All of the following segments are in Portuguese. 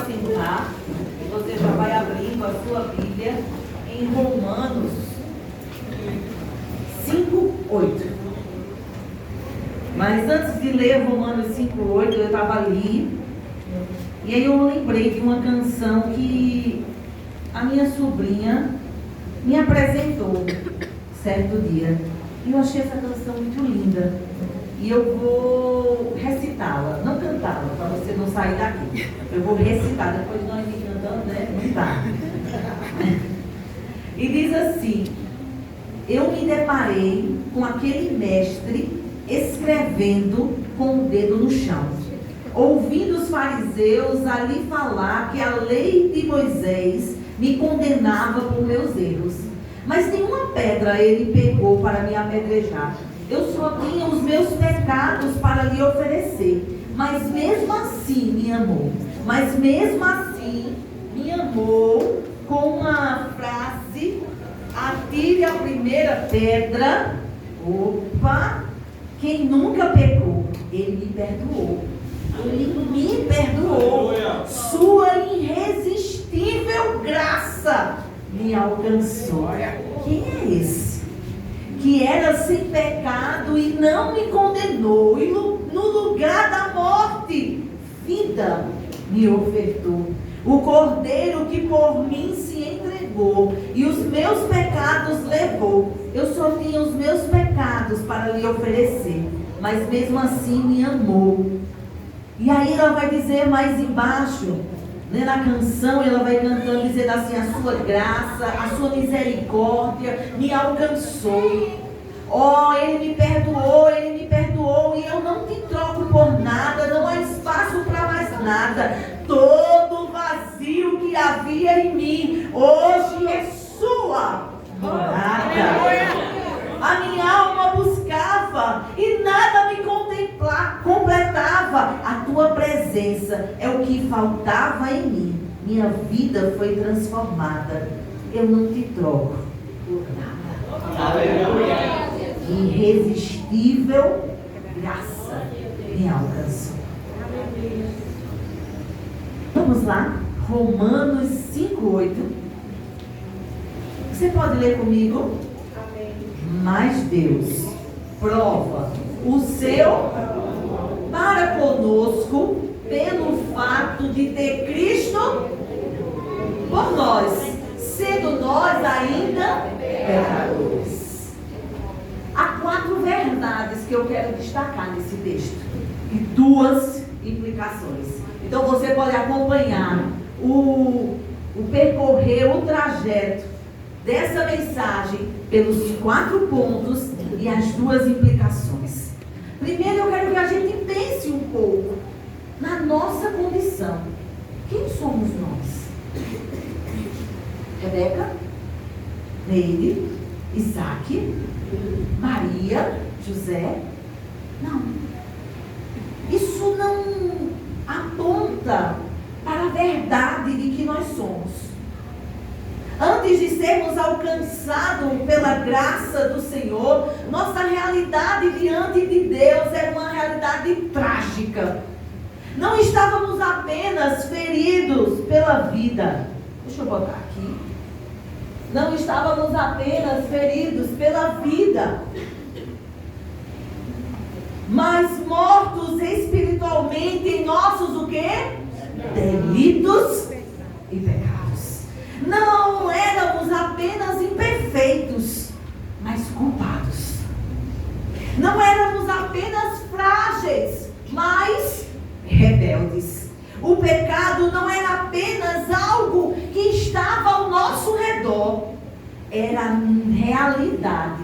assentar, você já vai abrindo a sua Bíblia em Romanos 5:8. Mas antes de ler Romanos 5:8, eu estava ali, e aí eu lembrei de uma canção que a minha sobrinha me apresentou certo dia. E eu achei essa canção muito linda. E eu vou recitá-la, não cantá-la, para você não sair daqui. Eu vou recitar, depois nós ir cantando, né? Não dá. E diz assim: eu me deparei com aquele mestre escrevendo com o dedo no chão, ouvindo os fariseus ali falar que a lei de Moisés me condenava por meus erros. Mas nenhuma pedra ele pegou para me apedrejar. Eu só tinha os meus pecados para lhe oferecer. Mas mesmo assim me amou. Mas mesmo assim me amou com uma frase: atire a primeira pedra. Opa! Quem nunca pecou, ele me perdoou. Ele me perdoou. Sua irresistível graça me alcançou. Quem é esse? Que era sem pecado e não me condenou, e no lugar da morte, vida me ofertou. O Cordeiro que por mim se entregou e os meus pecados levou. Eu só tinha os meus pecados para lhe oferecer, mas mesmo assim me amou. E aí ela vai dizer mais embaixo, né, na canção, ela vai cantando, dizendo assim: a sua graça, a sua misericórdia me alcançou. Oh, ele me perdoou, e eu não te troco por nada, não há espaço para mais nada. Todo o vazio que havia em mim, hoje é sua morada. A minha alma buscava e nada me completava. A tua presença é o que faltava em mim. Minha vida foi transformada. Eu não te troco por nada. Aleluia. Irresistível graça me alcançou. Vamos lá, Romanos 5:8. Você pode ler comigo? Mas Deus prova o seu para conosco pelo fato de ter Cristo por nós, sendo nós ainda pecadores. Há 4 verdades que eu quero destacar nesse texto e 2 implicações. Então você pode acompanhar o percorrer, o trajeto dessa mensagem pelos 4 pontos e as 2 implicações. Primeiro, eu quero que a gente pense um pouco na nossa condição. Quem somos nós? Rebeca, Neide, Isaac, Maria, José? Não. Isso não aponta para a verdade de que nós somos. Antes de sermos alcançados pela graça do Senhor, nossa realidade diante de Deus era uma realidade trágica. Não estávamos apenas feridos pela vida. Deixa eu botar aqui. Não estávamos apenas feridos pela vida, mas mortos espiritualmente em nossos o quê? Delitos e pecados. Não éramos apenas imperfeitos, mas culpados. Não éramos apenas frágeis, mas rebeldes. O pecado não era apenas algo que estava ao nosso redor, era a realidade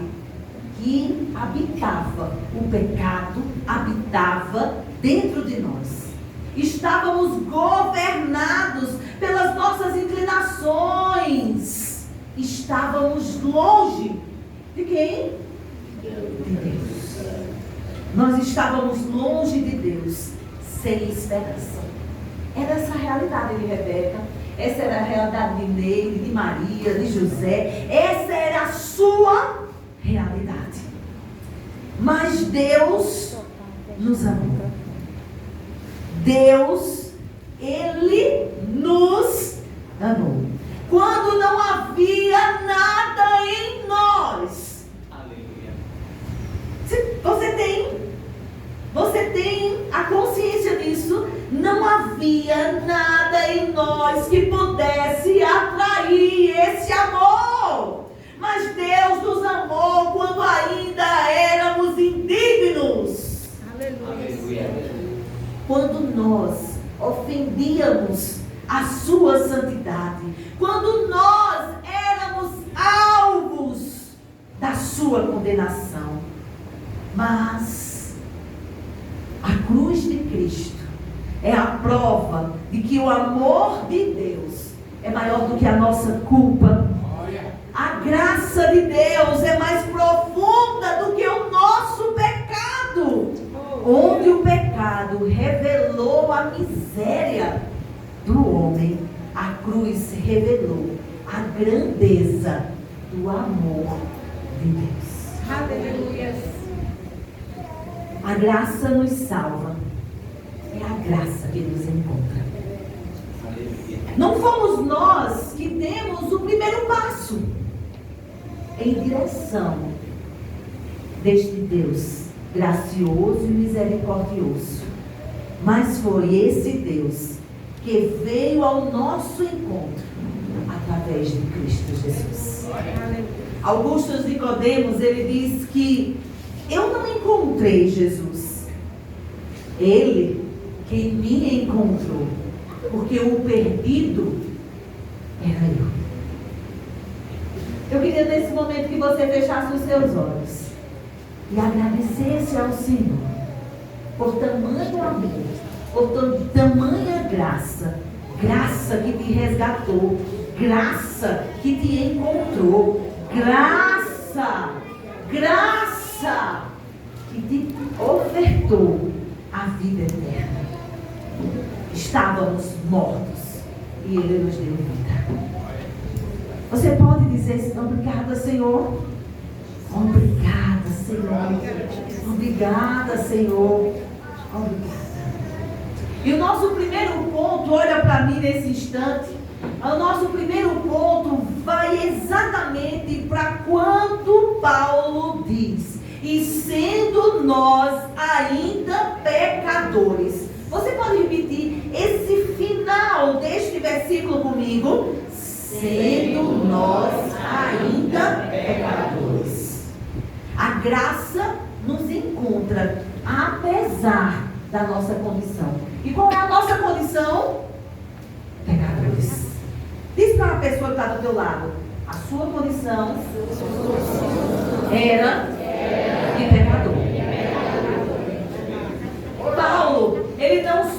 que habitava. O pecado habitava dentro de nós. Estávamos governados pelas nossas inclinações. Estávamos longe de quem? De Deus. Nós estávamos longe de Deus, sem esperança. Era essa a realidade de Rebeca, essa era a realidade de Neide, de Maria, de José, essa era a sua realidade. Mas Deus nos amou. Deus, Ele nos amou. Quando não havia nada em nós. Aleluia. Você tem a consciência disso? Não havia nada em nós que pudesse atrair esse amor. Mas Deus nos amou quando ainda éramos indignos. Aleluia. Quando nós ofendíamos a sua santidade, quando nós éramos alvos da sua condenação. Mas a cruz de Cristo é a prova de que o amor de Deus é maior do que a nossa culpa. A graça de Deus é mais profunda do que o nosso pecado. Onde o pecado revelou a miséria do homem, a cruz revelou a grandeza do amor de Deus. Aleluia. A graça nos salva. É a graça que nos encontra. Não fomos nós que demos o primeiro passo em direção deste Deus gracioso e misericordioso, mas foi esse Deus que veio ao nosso encontro através de Cristo Jesus. Augusto Nicodemos, ele diz que eu não encontrei Jesus, ele que me encontrou, porque o perdido era eu. Eu queria nesse momento que você fechasse os seus olhos e agradecesse ao Senhor por tamanho amor, por tamanha graça, graça que te resgatou, graça que te encontrou, graça que te ofertou a vida eterna. Estávamos mortos e Ele nos deu vida. Você pode dizer obrigada, Senhor? Obrigada, Senhor. Obrigada, Senhor. Obrigada. E o nosso primeiro ponto, olha para mim nesse instante. O nosso primeiro ponto vai exatamente para quando Paulo diz: e sendo nós ainda pecadores. Você pode repetir esse final deste versículo comigo? Sendo nós ainda pecadores. A graça nos encontra apesar da nossa condição. E qual é a nossa condição? Pecadores. Diz para uma pessoa que está do teu lado: a sua condição era de pecador. Paulo, ele não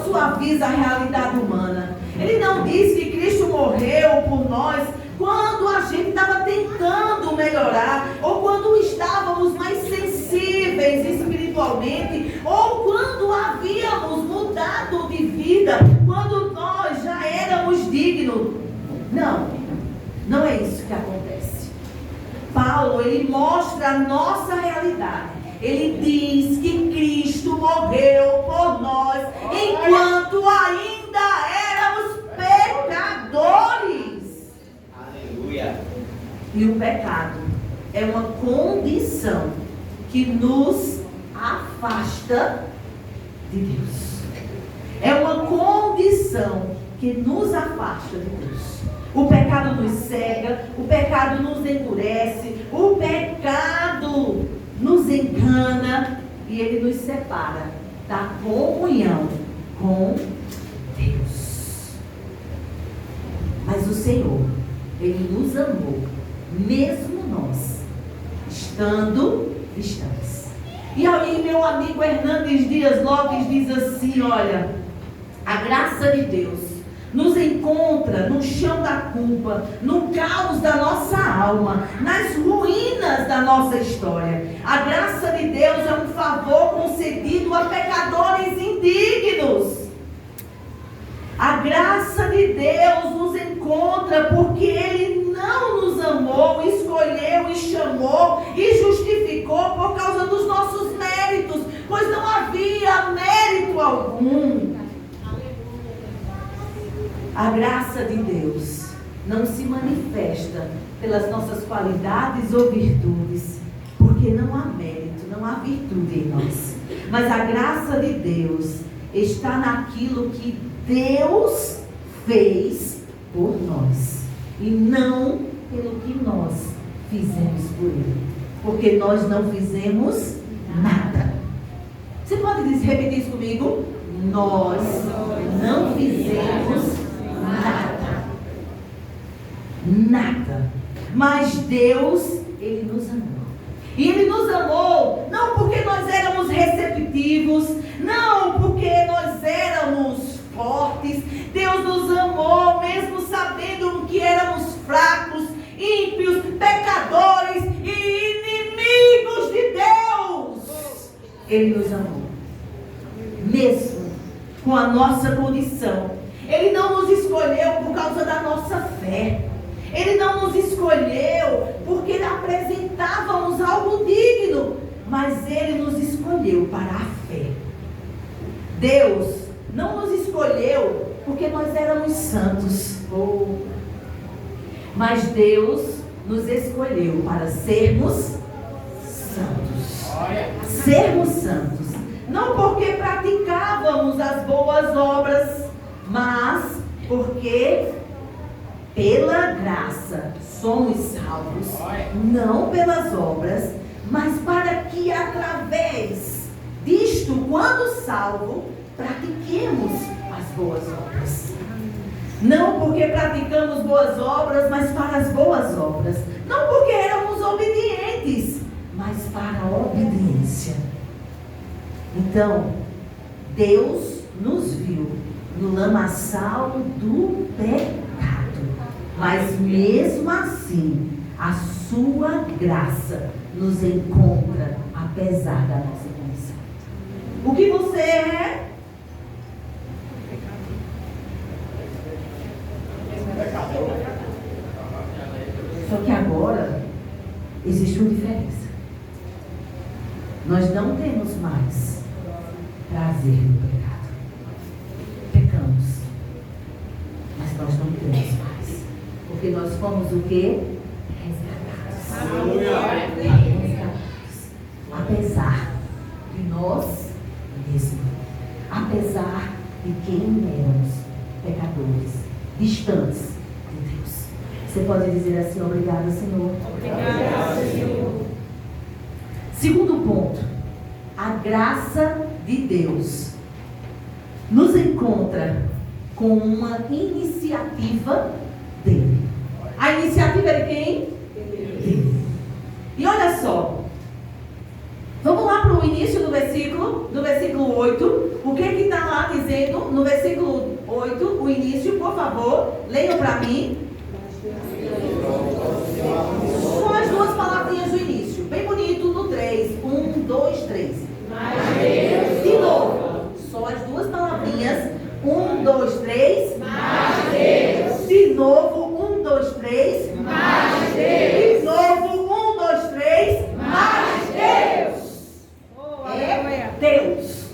suaviza a realidade humana. Ele não diz que Cristo morreu por nós quando a gente estava tentando melhorar, ou quando estávamos mais sensíveis espiritualmente, ou quando havíamos mudado de vida, quando nós já éramos dignos. Não é isso que acontece. Paulo, ele mostra a nossa realidade. Ele diz que Cristo morreu por nós enquanto ainda éramos pecadores. Aleluia. E o pecado é uma condição que nos afasta de Deus. É uma condição que nos afasta de Deus. O pecado nos cega, o pecado nos endurece, o pecado nos engana e ele nos separa da comunhão com Deus. Mas o Senhor, ele nos amou, mesmo nós estando distantes. E aí meu amigo Hernandes Dias Lopes diz assim: olha, a graça de Deus nos encontra no chão da culpa, no caos da nossa alma, nas ruínas da nossa história. A graça de Deus é um favor concedido a pecadores indignos. A graça de Deus nos encontra porque Ele não nos amou, escolheu e chamou e justificou por causa dos nossos méritos, pois não havia mérito algum. A graça de Deus não se manifesta pelas nossas qualidades ou virtudes, porque não há mérito, não há virtude em nós. Mas a graça de Deus está naquilo que Deus fez por nós, e não pelo que nós fizemos por Ele, porque nós não fizemos nada. Você pode repetir isso comigo? Nós não fizemos nada. Nada. Mas Deus, Ele nos amou. E Ele nos amou não porque nós éramos receptivos, não porque nós éramos fortes. Deus nos amou mesmo sabendo que éramos fracos, ímpios, pecadores e inimigos de Deus. Ele nos amou mesmo com a nossa condição. Ele não nos escolheu por causa da nossa fé. Ele não nos escolheu porque apresentávamos algo digno, mas Ele nos escolheu para a fé. Deus não nos escolheu porque nós éramos santos, mas Deus nos escolheu para sermos santos. Sermos santos. Não porque praticávamos as boas obras, mas porque pela graça somos salvos, não pelas obras, mas para que através disto, quando salvo, pratiquemos as boas obras. Não porque praticamos boas obras, mas para as boas obras. Não porque éramos obedientes, mas para a obediência. Então, Deus nos viu no lamaçal do pecado, mas mesmo assim, a sua graça nos encontra apesar da nossa condição. O que você é? Só que agora existe uma diferença. Nós não temos mais prazer no pecado. Pecamos, mas nós não temos mais, porque nós fomos o quê? Resgatados. Resgatados. Apesar de nós mesmos, apesar de quem éramos, pecadores, distantes de Deus. Você pode dizer assim: obrigada, Senhor. Obrigada, Senhor. Segundo ponto, a graça de Deus nos encontra com uma iniciativa dele. A iniciativa é de quem? Dele. E olha só, vamos lá para o início do versículo 8. O que está lá dizendo no versículo 8, o início, por favor, leiam para mim. Só as duas palavrinhas do início, bem bonito, no 3. 1, 2, 3. De novo, só as duas palavrinhas. 1, 2, 3. De novo, 1, 2, 3. De novo, 1, 2, 3. É Deus.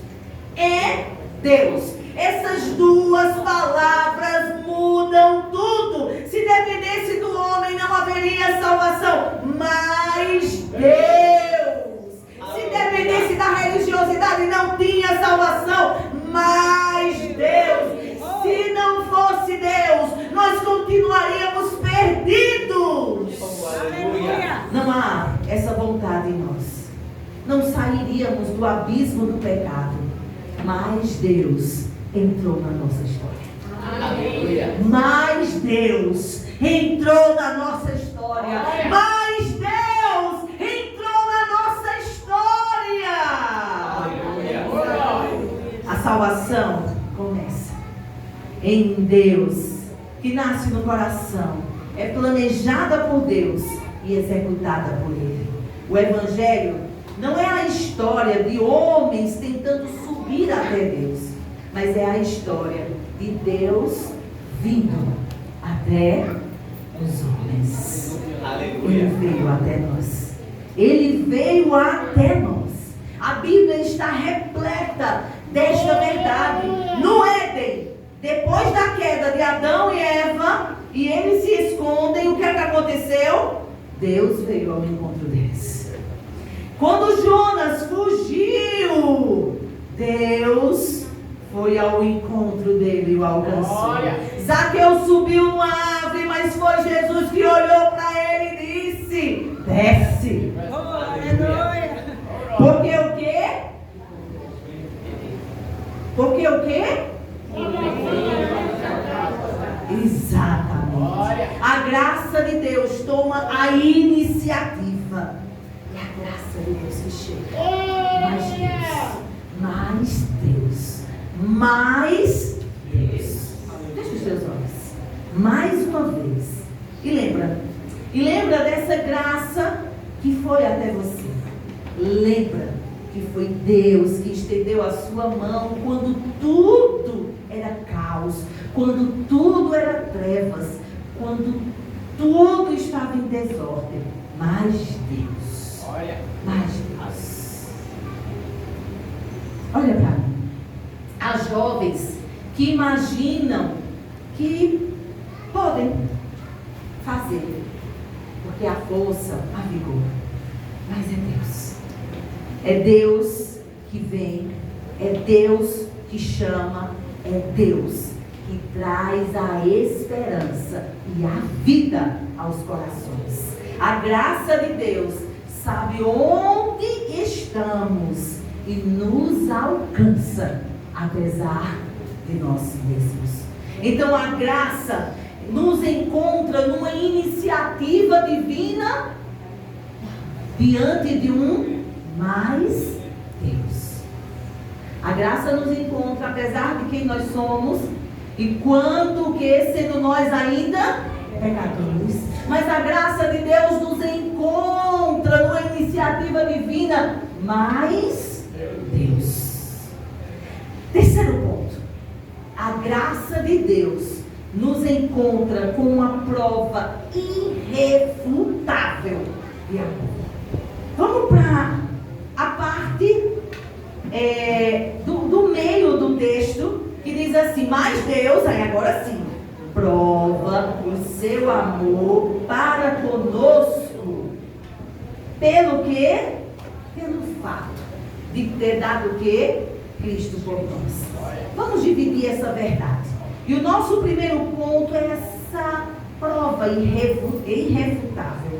É Deus. Essas duas palavras mudam tudo. Se dependesse do homem, não haveria salvação. Mas Deus. Se dependesse da religiosidade, não tinha salvação. Mas Deus. Se não fosse Deus, nós continuaríamos perdidos. Não há essa vontade em nós. Não sairíamos do abismo do pecado. Mas Deus entrou na nossa história. Aleluia. Mas Deus entrou na nossa história. Mas Deus entrou na nossa história. Aleluia. A salvação começa em Deus, que nasce no coração, é planejada por Deus e executada por Ele. O Evangelho não é a história de homens tentando subir até Deus, mas é a história de Deus vindo até os homens. Aleluia. Ele veio até nós. Ele veio até nós. A Bíblia está repleta desta verdade. No Éden, depois da queda de Adão e eles se escondem. O que é que aconteceu? Deus veio ao encontro deles. Quando Jonas fugiu, Deus foi ao encontro dele e o alcançou. Zaqueu subiu numa árvore, mas foi Jesus que olhou para ele e disse: desce. Porque o quê? Porque o quê? Exatamente. A graça de Deus toma a iniciativa. E a graça de Deus que chega. Mais Deus. Mais Deus. Mais Deus. Feche os teus olhos. Mais uma vez. E lembra dessa graça que foi até você. Lembra que foi Deus que estendeu a sua mão quando tudo era caos, quando tudo era trevas, quando tudo estava em desordem. Mas Deus, mais Deus. Olha para mim. Há jovens que imaginam que podem fazer, porque a força, a vigor. Mas é Deus. É Deus que vem, é Deus que chama, é Deus que traz a esperança e a vida aos corações. A graça de Deus sabe onde estamos e nos alcança, apesar de nós mesmos. Então a graça nos encontra numa iniciativa divina diante de um mais Deus. A graça nos encontra apesar de quem nós somos e quando que sendo nós ainda pecadores. Mas a graça de Deus nos encontra numa iniciativa divina mais Deus. Terceiro ponto. A graça de Deus nos encontra com uma prova irrefutável de amor. Vamos para a parte do meio do texto, que diz assim: mas Deus, aí agora sim, prova o seu amor para conosco. Pelo quê? Pelo fato de ter dado o quê? Cristo por nós. Vamos dividir essa verdade. E o nosso primeiro ponto é essa prova irrefutável.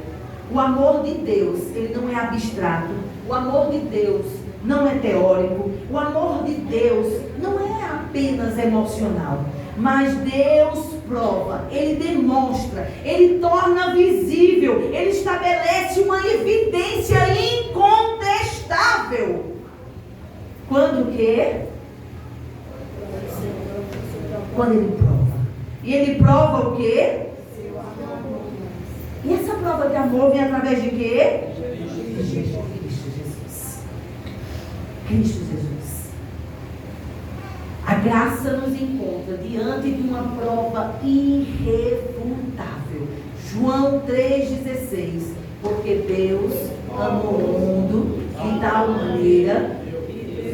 O amor de Deus, ele não é abstrato. O amor de Deus não é teórico. O amor de Deus não é apenas emocional. Mas Deus prova, Ele demonstra, Ele torna visível, Ele estabelece uma evidência incontestável. Quando o quê? Quando Ele prova. E Ele prova o quê? E essa prova de amor vem através de quê? Cristo Jesus. Cristo Jesus. A graça nos encontra diante de uma prova irrefutável. João 3,16. Porque Deus amou o mundo de tal maneira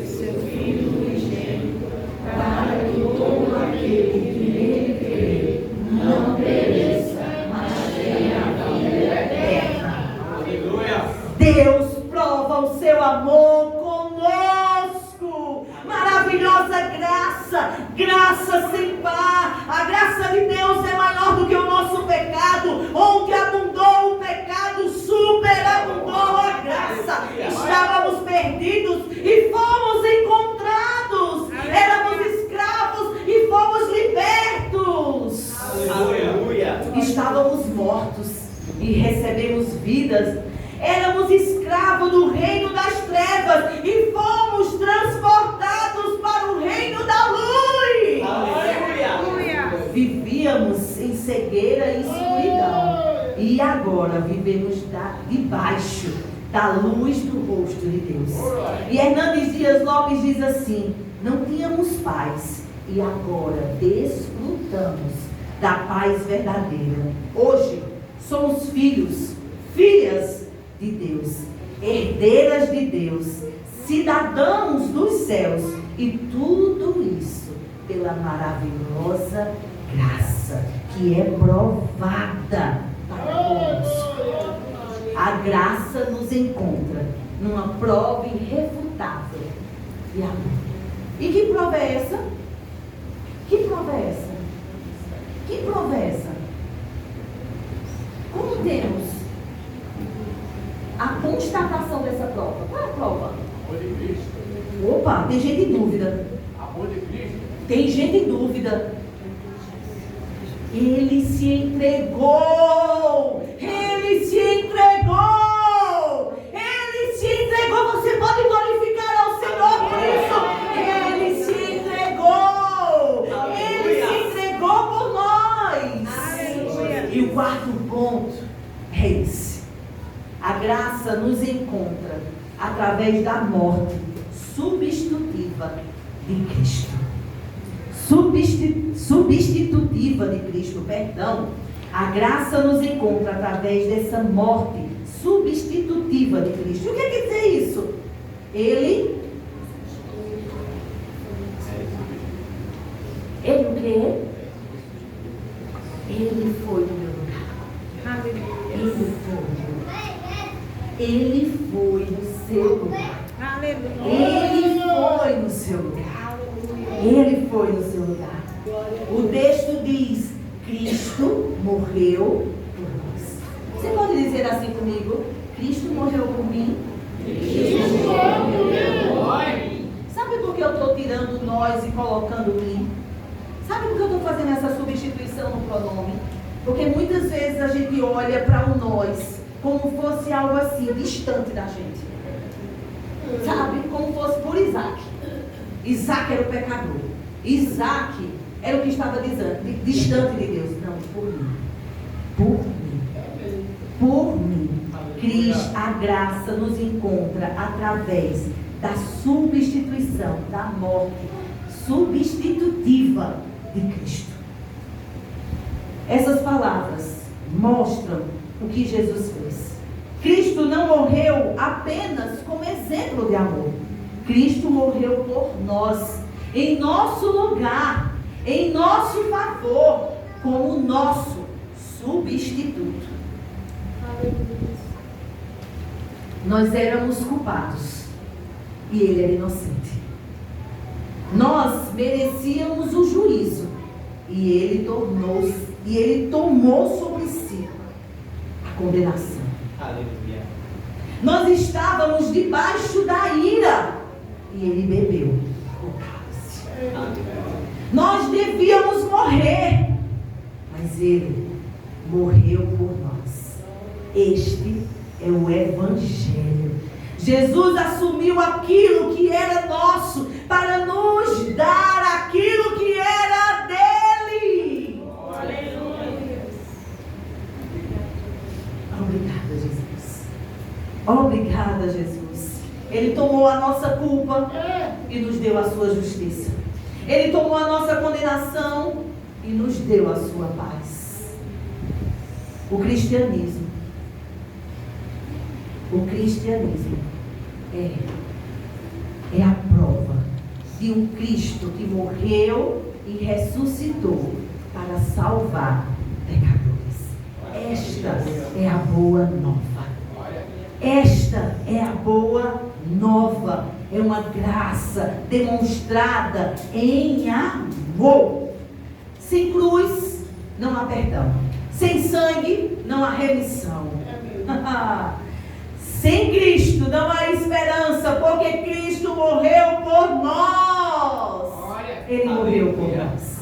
seu Filho unigênito, para que todo aquele que nele crê não pereça, mas tenha a vida eterna. Aleluia. Deus prova o seu amor conosco. Maravilhosa graça, graça sem par. A graça de Deus é maior do que o nosso pecado. Onde abundou o pecado, superabundou a graça. Estávamos perdidos e fomos encontrados. Éramos escravos e fomos libertos. Aleluia. Estávamos mortos e recebemos vidas. Éramos escravos do reino das trevas e fomos transportados para o reino da luz. Aleluia. Vivíamos em cegueira e escuridão e agora vivemos debaixo da luz do rosto de Deus. E Hernandes Dias Lopes diz assim: não tínhamos paz e agora desfrutamos da paz verdadeira. Hoje somos filhos, filhas de Deus, herdeiras de Deus, cidadãos dos céus, e tudo isso pela maravilhosa graça que é provada para conosco. A graça nos encontra numa prova irrefutável de amor. E que prova é essa? Que prova é essa? Que prova é essa? Como temos a constatação dessa prova? Qual é a prova? Amor de Cristo. Opa, tem gente em dúvida. Amor de Cristo. Tem gente em dúvida. Ele se entregou. Ele se entregou. Ele se entregou. Você pode glorificar ao Senhor por isso. Ele se entregou. Ele se entregou por nós. Aleluia. E o quarto ponto é esse. A graça nos encontra através da morte substitutiva de Cristo. Substitutiva de Cristo, perdão. A graça nos encontra através dessa morte substitutiva de Cristo. O que quer dizer isso? Ele o quê? Ele foi no meu lugar. Aleluia. Ele foi no seu lugar. Aleluia. Ele foi no seu lugar. Ele foi no seu lugar. O texto diz: Cristo morreu por nós. Você pode dizer assim comigo? Cristo morreu por mim. Cristo morreu por mim. Sabe por que eu estou tirando nós e colocando mim? Sabe por que eu estou fazendo essa substituição no pronome? Porque muitas vezes a gente olha para o nós como fosse algo assim, distante da gente. Sabe? Como fosse por Isaac. Isaac era o pecador. Isaac era o que estava dizendo, distante de Deus. Não, por mim. Por mim. Por mim. Cristo, a graça nos encontra através da substituição, da morte substitutiva de Cristo. Essas palavras mostram o que Jesus fez. Cristo não morreu apenas como exemplo de amor. Cristo morreu por nós, em nosso lugar, em nosso favor, como nosso substituto. Nós éramos culpados e Ele era inocente. Nós merecíamos o juízo e Ele tomou sobre si a condenação. Aleluia. Nós estávamos debaixo da ira e Ele bebeu o cálice. Aleluia. Nós devíamos morrer, mas Ele morreu por nós. Este é o Evangelho. Jesus assumiu aquilo que era nosso para nos dar aquilo que era dele. Aleluia. Obrigada, Jesus. Obrigada, Jesus. Ele tomou a nossa culpa e nos deu a sua justiça. Ele tomou a nossa condenação e nos deu a sua paz. O cristianismo é a prova de um Cristo que morreu e ressuscitou para salvar pecadores. Esta é a boa nova. Esta é a boa nova. É uma graça demonstrada em amor. Sem cruz, não há perdão. Sem sangue, não há remissão. Sem Cristo, não há esperança, porque Cristo morreu por nós. Ele morreu por nós,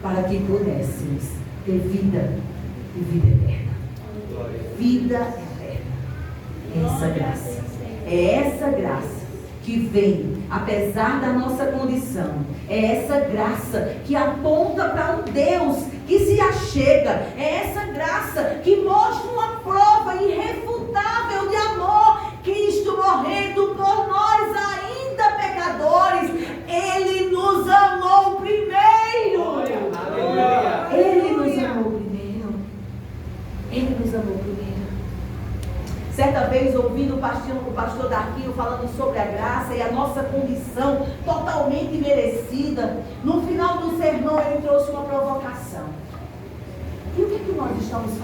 para que pudéssemos ter vida e vida eterna. Vida eterna. Essa graça. É essa graça que vem, apesar da nossa condição. É essa graça que aponta para um Deus que se achega. É essa graça que mostra uma prova irrefutável de amor. Cristo morrendo por nós, ainda pecadores. Ele nos amou primeiro. Aleluia. Ele nos amou primeiro. Ele nos amou primeiro. Certa vez, ouvindo o pastor Darquinho falando sobre a graça e a nossa condição totalmente merecida, no final do sermão ele trouxe uma provocação.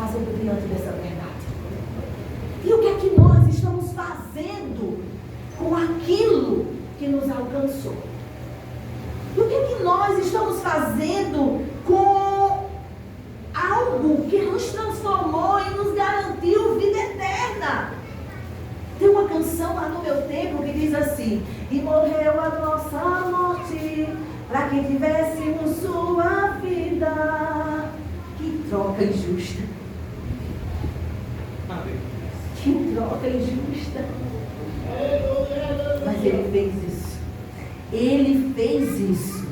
fazendo diante dessa verdade? E o que é que nós estamos fazendo com aquilo que nos alcançou? E o que é que nós estamos fazendo com algo que nos transformou e nos garantiu vida eterna? Tem uma canção lá no meu tempo que diz assim: e morreu a nossa morte para que tivéssemos sua vida. Que troca injusta. Que troca injusta. Mas ele fez isso. Ele fez isso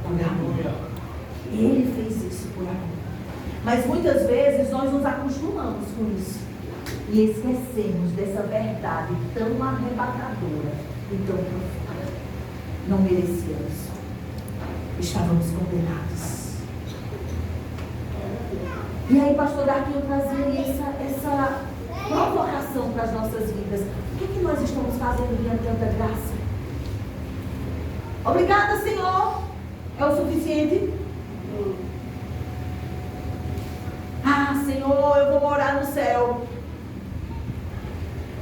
por amor. Ele fez isso por amor. Mas muitas vezes nós nos acostumamos com isso e esquecemos dessa verdade tão arrebatadora e tão profunda. Não merecíamos. Estávamos condenados. E aí, pastor Dark, eu trazia essa provocação para as nossas vidas. O que é que nós estamos fazendo diante de tanta graça? Obrigada, Senhor. É o suficiente? Ah, Senhor, eu vou morar no céu.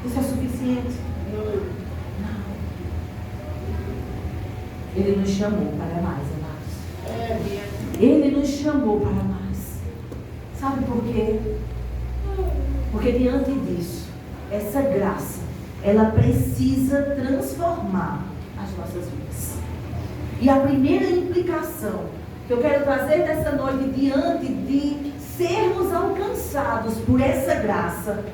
Isso é suficiente? Não. Ele nos chamou para mais, amados. Ele nos chamou para mais. Sabe por quê? Porque diante disso, essa graça, ela precisa transformar as nossas vidas. E a primeira implicação que eu quero trazer nessa noite, diante de sermos alcançados por essa graça,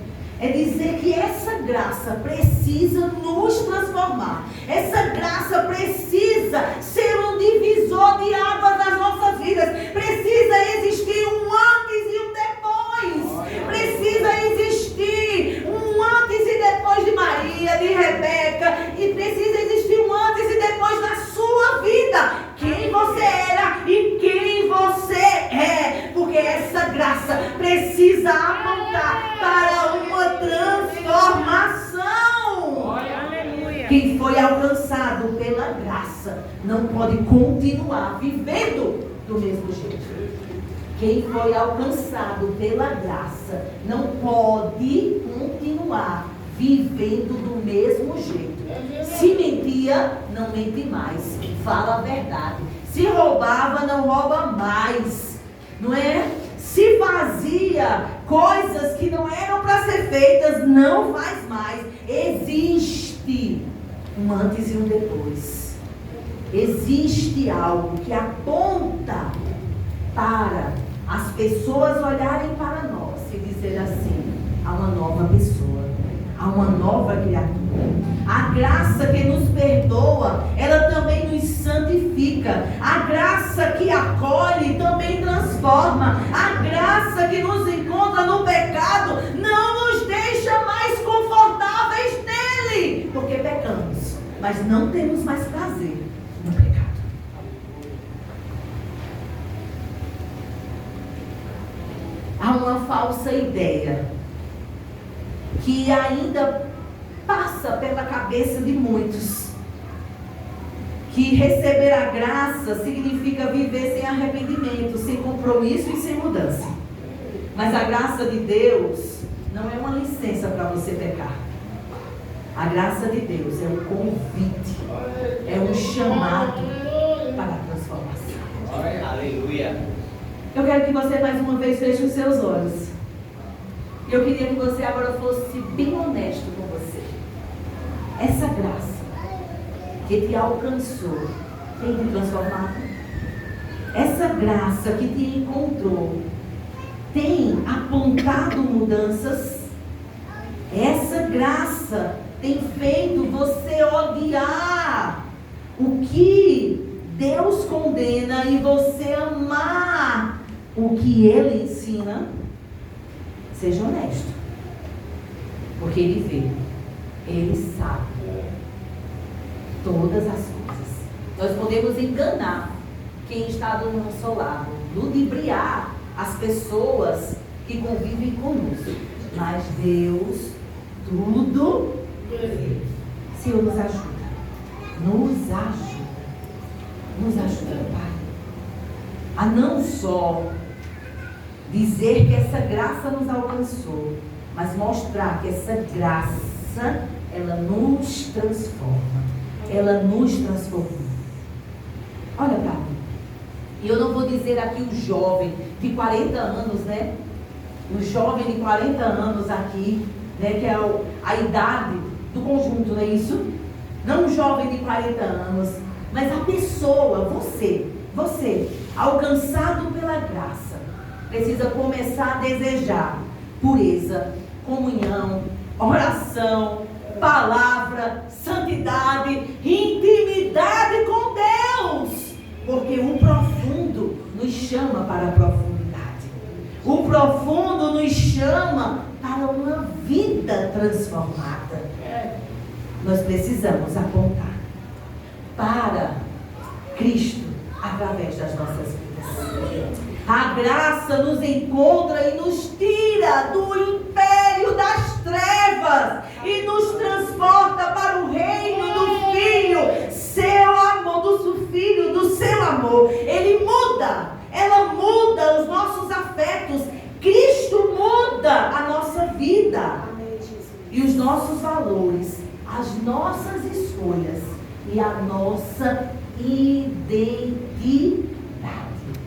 é dizer que essa graça precisa nos transformar. Essa graça precisa ser um divisor de águas nas nossas vidas. Precisa existir um antes e um depois. Precisa existir um antes e depois de Maria, de Rebeca. E precisa existir um antes e depois na sua vida. Quem você era e quem você é. Porque essa graça precisa apontar para uma transformação. Aleluia. Quem foi alcançado pela graça não pode continuar vivendo do mesmo jeito. Quem foi alcançado pela graça não pode continuar vivendo do mesmo jeito. Se mentia, não mente mais. Fala a verdade. Se roubava, não rouba mais. Não é? Se fazia coisas que não eram para ser feitas, não faz mais. Existe um antes e um depois. Existe algo que aponta para as pessoas olharem para nós e dizer assim: há uma nova pessoa, há uma nova criatura. A graça que nos perdoa, ela também nos santifica. A graça que acolhe também transforma. A graça que nos encontra no pecado não nos deixa mais confortáveis nele, porque pecamos, mas não temos mais prazer no pecado. Há uma falsa ideia que ainda passa pela cabeça de muitos, que receber a graça significa viver sem arrependimento, sem compromisso e sem mudança. Mas a graça de Deus não é uma licença para você pecar. A graça de Deus é um convite, é um chamado para a transformação. Aleluia. Eu quero que você mais uma vez feche os seus olhos. Eu queria que você agora fosse bem honesto com você. Essa graça que te alcançou tem te transformado? Essa graça que te encontrou tem apontado mudanças? Essa graça tem feito você odiar o que Deus condena e você amar o que Ele ensina? Seja honesto, porque Ele vê, Ele sabe todas as coisas. Nós podemos enganar quem está do nosso lado, ludibriar as pessoas que convivem conosco, mas Deus tudo vê. Senhor, nos ajuda, nos ajuda, Pai, a não só dizer que essa graça nos alcançou, mas mostrar que essa graça, ela nos transforma. Ela nos transformou. Olha para mim. E eu não vou dizer aqui o jovem de 40 anos, né? O jovem de 40 anos aqui, né? Que é a idade do conjunto, não é isso? Não um jovem de 40 anos, mas a pessoa, você, alcançado pela graça, precisa começar a desejar pureza, comunhão, oração, palavra, santidade, intimidade com Deus. Porque o profundo nos chama para a profundidade. O profundo nos chama para uma vida transformada. Nós precisamos apontar para Cristo através das nossas vidas. A graça nos encontra e nos tira do império das trevas e nos transporta para o reino do Filho, seu amor, do Filho, do seu amor. Ele muda, ela muda os nossos afetos. Cristo muda a nossa vida e os nossos valores, as nossas escolhas e a nossa identidade.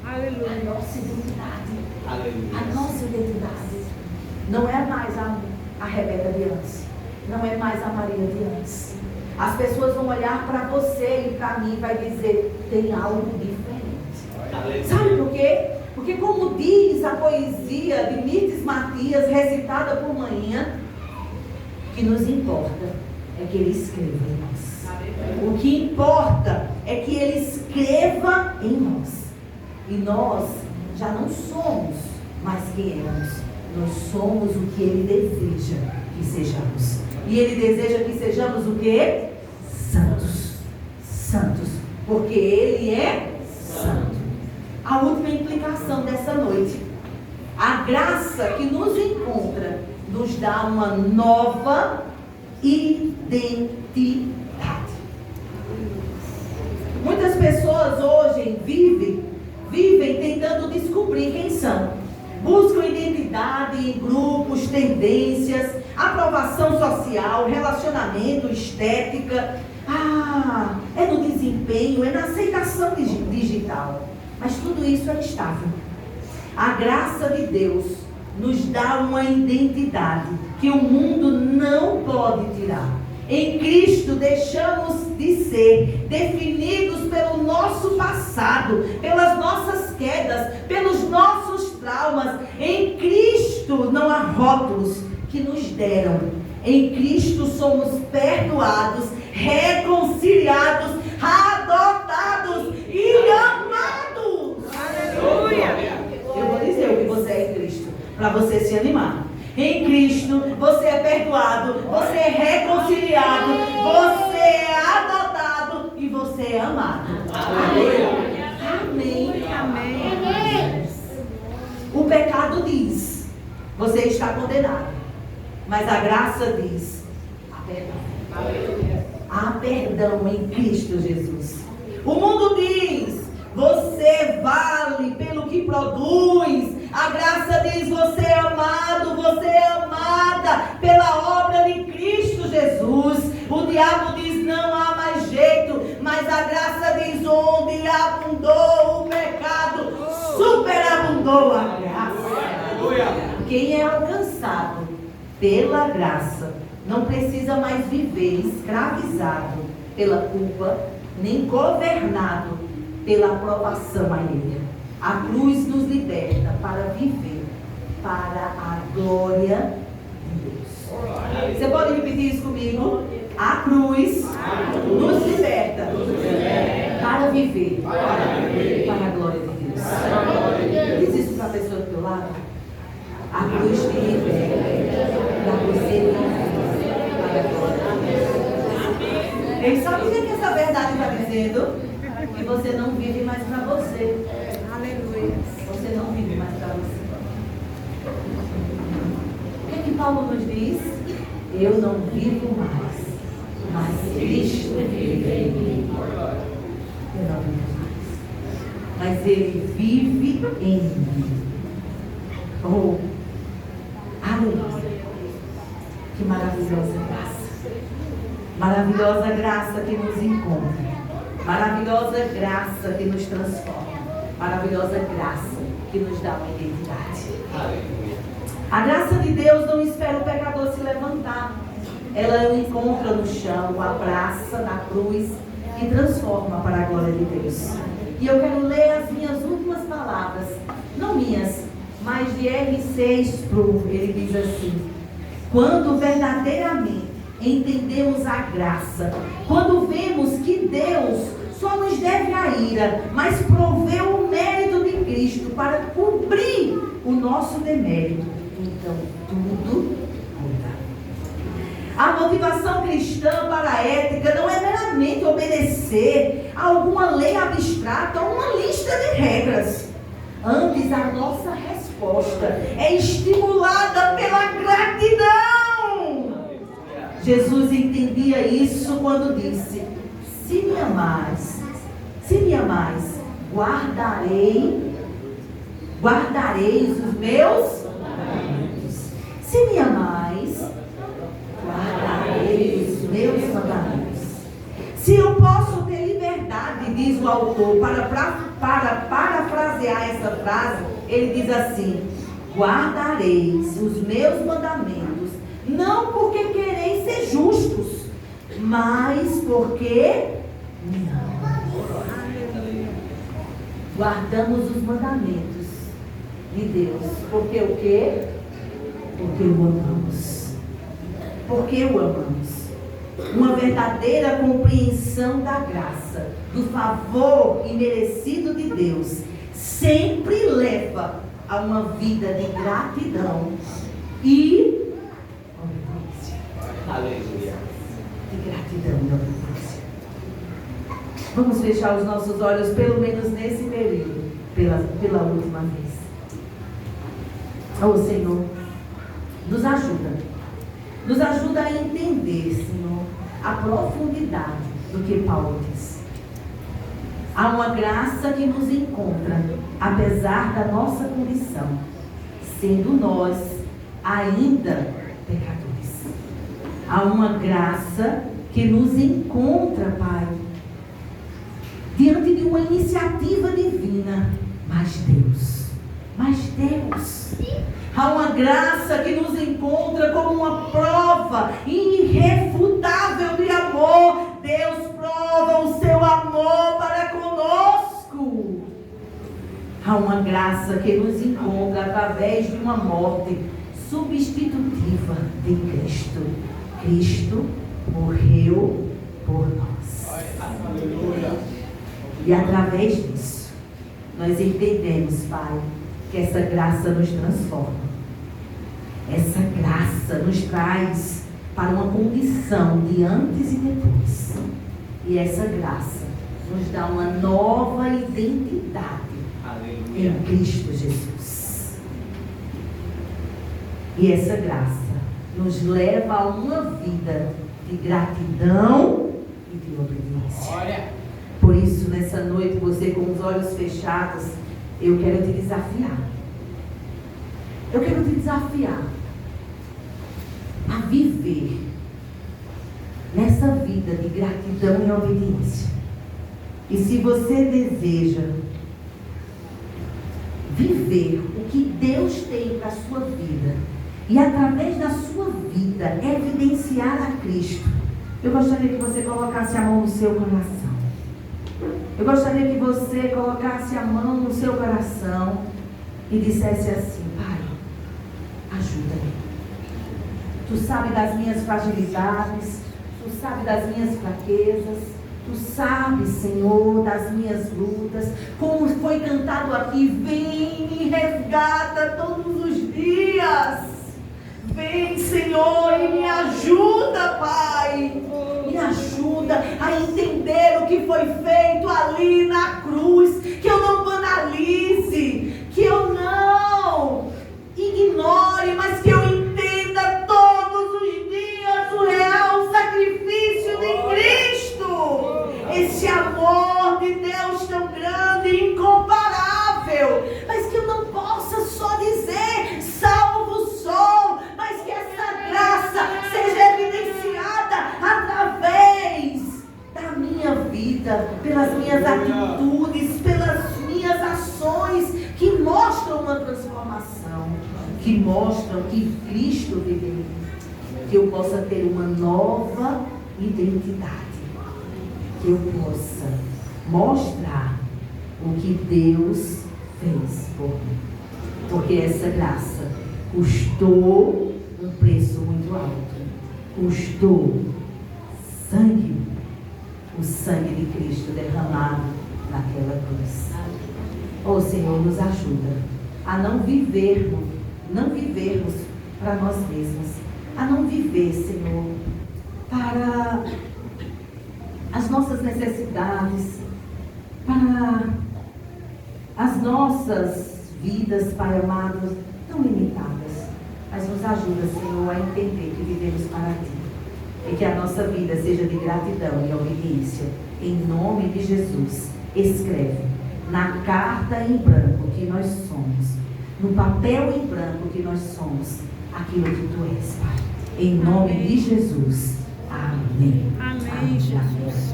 Aleluia. A nossa identidade. Aleluia. A nossa identidade. Não é mais a Rebeca de antes. Não é mais a Maria de antes. As pessoas vão olhar para você e para mim e vai dizer, tem algo diferente. Aleluia. Sabe por quê? Porque como diz a poesia de Mirtes Matias, recitada por manhã, o que nos importa é que ele escreva em nós. O que importa é que ele escreva em nós. E nós já não somos mais quem éramos. Nós somos o que ele deseja que sejamos. E ele deseja que sejamos o quê? Santos. Santos. Porque ele é santo. A última implicação dessa noite. A graça que nos encontra nos dá uma nova identidade. Muitas pessoas hoje vivem tentando descobrir quem são. Buscam identidade em grupos, tendências, aprovação social, relacionamento, estética. É no desempenho, é na aceitação digital. Mas tudo isso é instável. A graça de Deus nos dá uma identidade que o mundo não pode tirar. Em Cristo deixamos de ser definidos pelo nosso passado, pelas nossas quedas, pelos nossos traumas. Em Cristo não há rótulos que nos deram. Em Cristo somos perdoados, reconciliados, adotados e amados. Aleluia. Eu vou dizer o que você é em Cristo, para você se animar. Em Cristo, você é perdoado, você é reconciliado, você é adotado e você é amado. Amém. Amém. O pecado diz, você está condenado. Mas a graça diz, há perdão. Há perdão em Cristo Jesus. O mundo diz, você vale pelo que produz. A graça diz, você é amado, você é amada pela obra de Cristo Jesus. O diabo diz, não há mais jeito. Mas a graça diz, onde abundou o pecado, superabundou a graça. Quem é alcançado pela graça não precisa mais viver escravizado pela culpa, nem governado pela aprovação alheia. A cruz nos liberta para viver para a glória de Deus. Você pode repetir isso comigo? A cruz nos liberta para viver para a glória de Deus. Diz isso para a pessoa do teu lado. A cruz te liberta para você viver para a glória de Deus. Ele sabe o que essa verdade está dizendo? Que você não vive mais para você. Aleluia. Você não vive mais para você. O que Paulo nos diz? Eu não vivo mais, mas Cristo vive em mim. Eu não vivo mais, mas Ele vive em mim. Oh, aleluia. Que maravilhosa graça. Maravilhosa graça que nos encontra. Maravilhosa graça que nos transforma. Maravilhosa graça que nos dá uma identidade. Aleluia. A graça de Deus não espera o pecador se levantar. Ela o encontra no chão, o abraça na cruz e transforma para a glória de Deus. E eu quero ler as minhas últimas palavras, não minhas, mas de R.C. Sproul. Ele diz assim: quando verdadeiramente entendemos a graça, quando vemos que Deus só nos deve a ira, mas proveu o mérito de Cristo para cobrir o nosso demérito, então tudo muda. A motivação cristã para a ética não é meramente obedecer a alguma lei abstrata ou uma lista de regras. Antes, a nossa resposta é estimulada pela gratidão. Jesus entendia isso quando disse: se me amais, guardareis os meus mandamentos. Se me amais, guardareis os meus mandamentos. Se eu posso ter liberdade, diz o autor, para parafrasear essa frase, ele diz assim: guardareis os meus mandamentos, não porque quereis ser justos, mas porque me amam. Guardamos os mandamentos de Deus. Porque o quê? Porque o amamos. Porque o amamos. Uma verdadeira compreensão da graça, do favor imerecido de Deus, sempre leva a uma vida de gratidão e obediência. Aleluia. De gratidão e obediência. Vamos fechar os nossos olhos, pelo menos nesse período, pela última vez. Oh Senhor, nos ajuda. Nos ajuda a entender, Senhor, a profundidade do que Paulo diz. Há uma graça que nos encontra, apesar da nossa condição, sendo nós ainda pecadores. Há uma graça que nos encontra, Pai, diante de uma iniciativa divina. Mas Deus, há uma graça que nos encontra como uma prova irrefutável de amor. Deus prova o seu amor para conosco. Há uma graça que nos encontra através de uma morte substitutiva de Cristo. Cristo morreu por nós. Aleluia. E através disso, nós entendemos, Pai, que essa graça nos transforma. Essa graça nos traz para uma condição de antes e depois. E essa graça nos dá uma nova identidade Aleluia. em Cristo Jesus. E essa graça nos leva a uma vida de gratidão e de obediência. Olha. Por isso, nessa noite, você com os olhos fechados, eu quero te desafiar. Eu quero te desafiar a viver nessa vida de gratidão e obediência. E se você deseja viver o que Deus tem para a sua vida e através da sua vida evidenciar a Cristo, eu gostaria que você colocasse a mão no seu coração. Eu gostaria que você colocasse a mão no seu coração e dissesse assim: Pai, ajuda-me. Tu sabes das minhas fragilidades, Tu sabes das minhas fraquezas, Tu sabes, Senhor, das minhas lutas. Como foi cantado aqui, vem e resgata todos os dias. Vem, Senhor, e me ajuda, Pai. Me ajuda a entender o que foi feito ali na cruz. Que eu não banalize, que eu não ignore, mas que eu entenda todos os dias o real sacrifício de Cristo. Esse amor de Deus tão grande e incomparável. Mas que eu não possa só dizer, salvação, que mostram que Cristo vive em mim. Que eu possa ter uma nova identidade. Que eu possa mostrar o que Deus fez por mim. Porque essa graça custou um preço muito alto. Custou sangue. O sangue de Cristo derramado naquela cruz. Oh, Senhor, nos ajuda a não vivermos para nós mesmos. A não viver, Senhor, para as nossas necessidades, para as nossas vidas, Pai amado, tão limitadas. Mas nos ajuda, Senhor, a entender que vivemos para Ti. E que a nossa vida seja de gratidão e obediência. Em nome de Jesus, escreve na carta em branco que nós somos, no papel em branco que nós somos, aquilo que Tu és, Pai. Em nome de Jesus. Amém. Amém, Jesus.